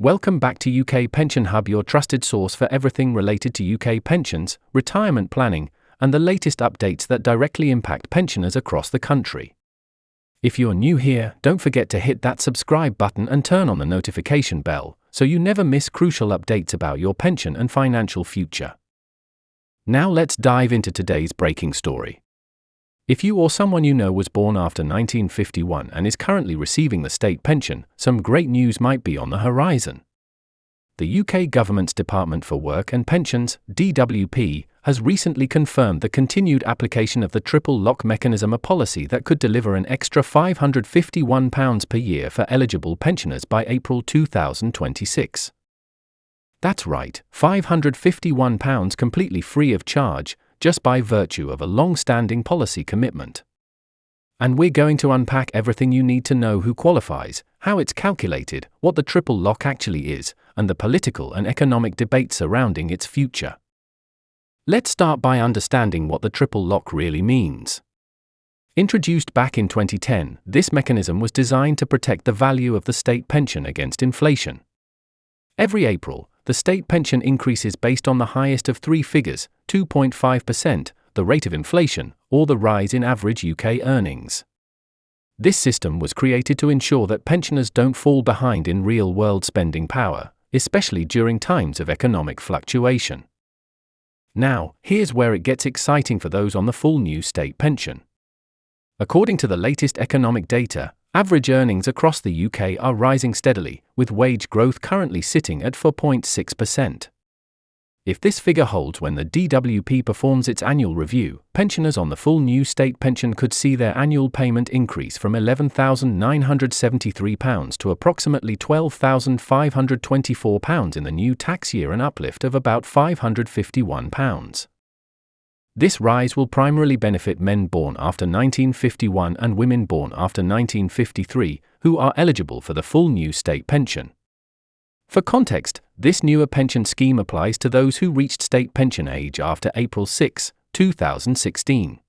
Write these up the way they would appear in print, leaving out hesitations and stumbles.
Welcome back to UK Pension Hub, your trusted source for everything related to UK pensions, retirement planning, and the latest updates that directly impact pensioners across the country. If you're new here, don't forget to hit that subscribe button and turn on the notification bell, so you never miss crucial updates about your pension and financial future. Now let's dive into today's breaking story. If you or someone you know was born after 1951 and is currently receiving the state pension, some great news might be on the horizon. The UK government's Department for Work and Pensions, DWP, has recently confirmed the continued application of the triple lock mechanism, a policy that could deliver an extra £551 per year for eligible pensioners by April 2026. That's right, £551 completely free of charge, just by virtue of a long-standing policy commitment. And we're going to unpack everything you need to know: who qualifies, how it's calculated, what the triple lock actually is, and the political and economic debate surrounding its future. Let's start by understanding what the triple lock really means. Introduced back in 2010, this mechanism was designed to protect the value of the state pension against inflation. Every April, the state pension increases based on the highest of three figures, 2.5%, the rate of inflation, or the rise in average UK earnings. This system was created to ensure that pensioners don't fall behind in real-world spending power, especially during times of economic fluctuation. Now, here's where it gets exciting for those on the full new state pension. According to the latest economic data, average earnings across the UK are rising steadily, with wage growth currently sitting at 4.6%. If this figure holds when the DWP performs its annual review, pensioners on the full new state pension could see their annual payment increase from £11,973 to approximately £12,524 in the new tax year, an uplift of about £551. This rise will primarily benefit men born after 1951 and women born after 1953, who are eligible for the full new state pension. For context, this newer pension scheme applies to those who reached state pension age after April 6, 2016.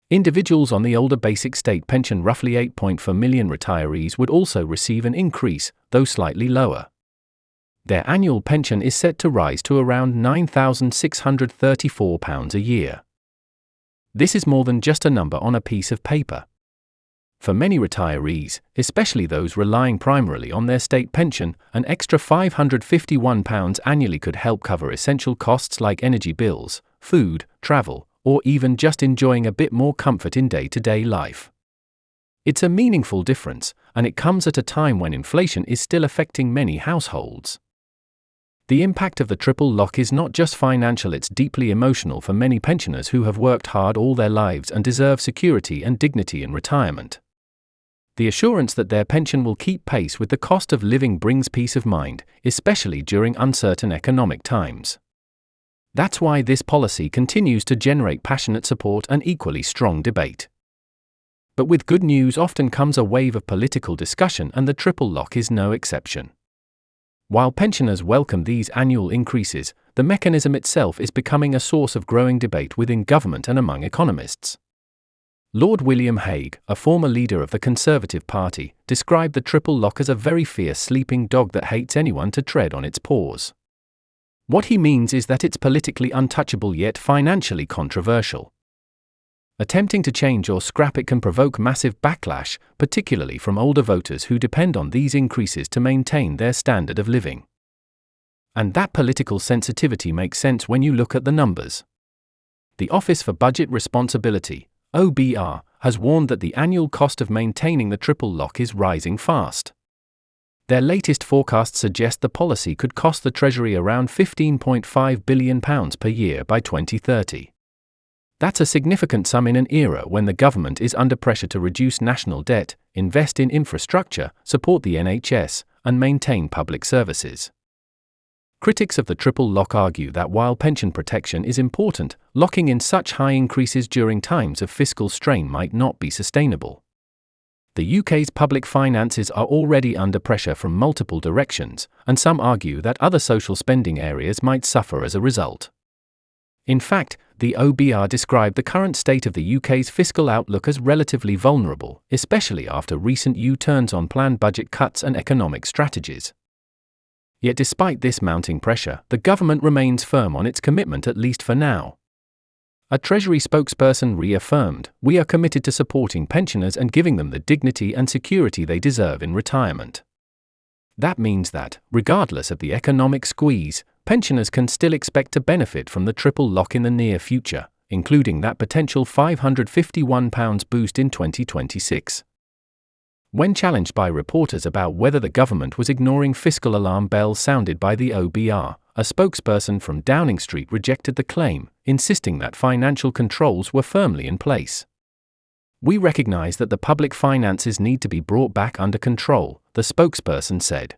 Individuals on the older basic state pension, roughly 8.4 million retirees, would also receive an increase, though slightly lower. Their annual pension is set to rise to around £9,634 a year. This is more than just a number on a piece of paper. For many retirees, especially those relying primarily on their state pension, an extra £551 annually could help cover essential costs like energy bills, food, travel, or even just enjoying a bit more comfort in day-to-day life. It's a meaningful difference, and it comes at a time when inflation is still affecting many households. The impact of the triple lock is not just financial, it's deeply emotional for many pensioners who have worked hard all their lives and deserve security and dignity in retirement. The assurance that their pension will keep pace with the cost of living brings peace of mind, especially during uncertain economic times. That's why this policy continues to generate passionate support and equally strong debate. But with good news often comes a wave of political discussion, and the triple lock is no exception. While pensioners welcome these annual increases, the mechanism itself is becoming a source of growing debate within government and among economists. Lord William Hague, a former leader of the Conservative Party, described the triple lock as a very fierce sleeping dog that hates anyone to tread on its paws. What he means is that it's politically untouchable yet financially controversial. Attempting to change or scrap it can provoke massive backlash, particularly from older voters who depend on these increases to maintain their standard of living. And that political sensitivity makes sense when you look at the numbers. The Office for Budget Responsibility, OBR, has warned that the annual cost of maintaining the triple lock is rising fast. Their latest forecasts suggest the policy could cost the Treasury around £15.5 billion per year by 2030. That's a significant sum in an era when the government is under pressure to reduce national debt, invest in infrastructure, support the NHS, and maintain public services. Critics of the triple lock argue that while pension protection is important, locking in such high increases during times of fiscal strain might not be sustainable. The UK's public finances are already under pressure from multiple directions, and some argue that other social spending areas might suffer as a result. In fact, the OBR described the current state of the UK's fiscal outlook as relatively vulnerable, especially after recent U-turns on planned budget cuts and economic strategies. Yet despite this mounting pressure, the government remains firm on its commitment, at least for now. A Treasury spokesperson reaffirmed, "We are committed to supporting pensioners and giving them the dignity and security they deserve in retirement." That means that, regardless of the economic squeeze, pensioners can still expect to benefit from the triple lock in the near future, including that potential £551 boost in 2026. When challenged by reporters about whether the government was ignoring fiscal alarm bells sounded by the OBR, a spokesperson from Downing Street rejected the claim, insisting that financial controls were firmly in place. "We recognize that the public finances need to be brought back under control," the spokesperson said.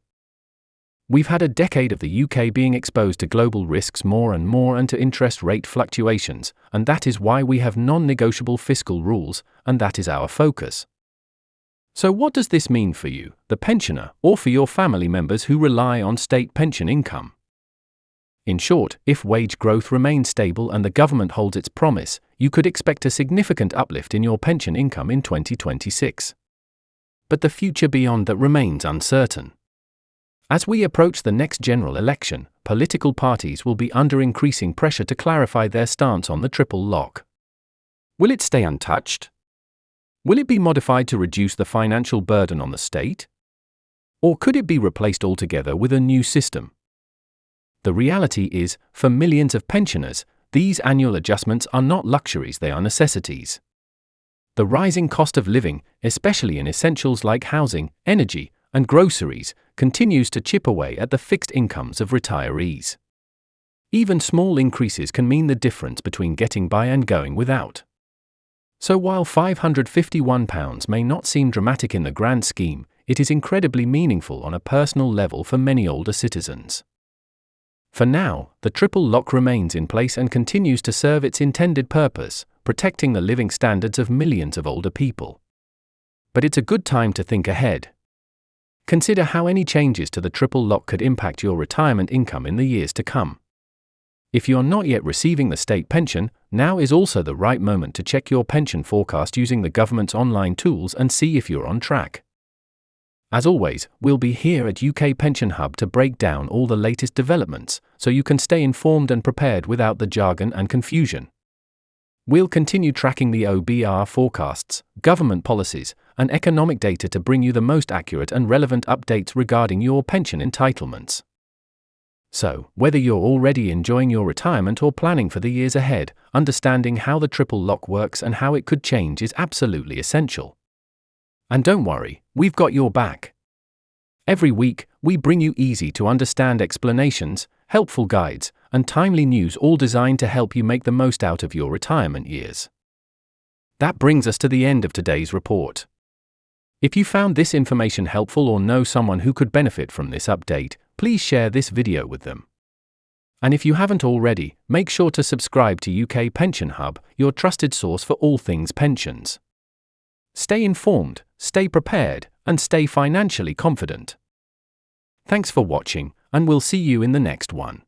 "We've had a decade of the UK being exposed to global risks more and more and to interest rate fluctuations, and that is why we have non-negotiable fiscal rules, and that is our focus." So what does this mean for you, the pensioner, or for your family members who rely on state pension income? In short, if wage growth remains stable and the government holds its promise, you could expect a significant uplift in your pension income in 2026. But the future beyond that remains uncertain. As we approach the next general election, political parties will be under increasing pressure to clarify their stance on the triple lock. Will it stay untouched? Will it be modified to reduce the financial burden on the state? Or could it be replaced altogether with a new system? The reality is, for millions of pensioners, these annual adjustments are not luxuries, they are necessities. The rising cost of living, especially in essentials like housing, energy, and groceries, continues to chip away at the fixed incomes of retirees. Even small increases can mean the difference between getting by and going without. So while £551 may not seem dramatic in the grand scheme, it is incredibly meaningful on a personal level for many older citizens. For now, the triple lock remains in place and continues to serve its intended purpose, protecting the living standards of millions of older people. But it's a good time to think ahead. Consider how any changes to the triple lock could impact your retirement income in the years to come. If you're not yet receiving the state pension, now is also the right moment to check your pension forecast using the government's online tools and see if you're on track. As always, we'll be here at UK Pension Hub to break down all the latest developments, so you can stay informed and prepared without the jargon and confusion. We'll continue tracking the OBR forecasts, government policies, and economic data to bring you the most accurate and relevant updates regarding your pension entitlements. So, whether you're already enjoying your retirement or planning for the years ahead, understanding how the triple lock works and how it could change is absolutely essential. And don't worry, we've got your back. Every week, we bring you easy-to-understand explanations, helpful guides, and timely news, all designed to help you make the most out of your retirement years. That brings us to the end of today's report. If you found this information helpful or know someone who could benefit from this update, please share this video with them. And if you haven't already, make sure to subscribe to UK Pension Hub, your trusted source for all things pensions. Stay informed, stay prepared, and stay financially confident. Thanks for watching, and we'll see you in the next one.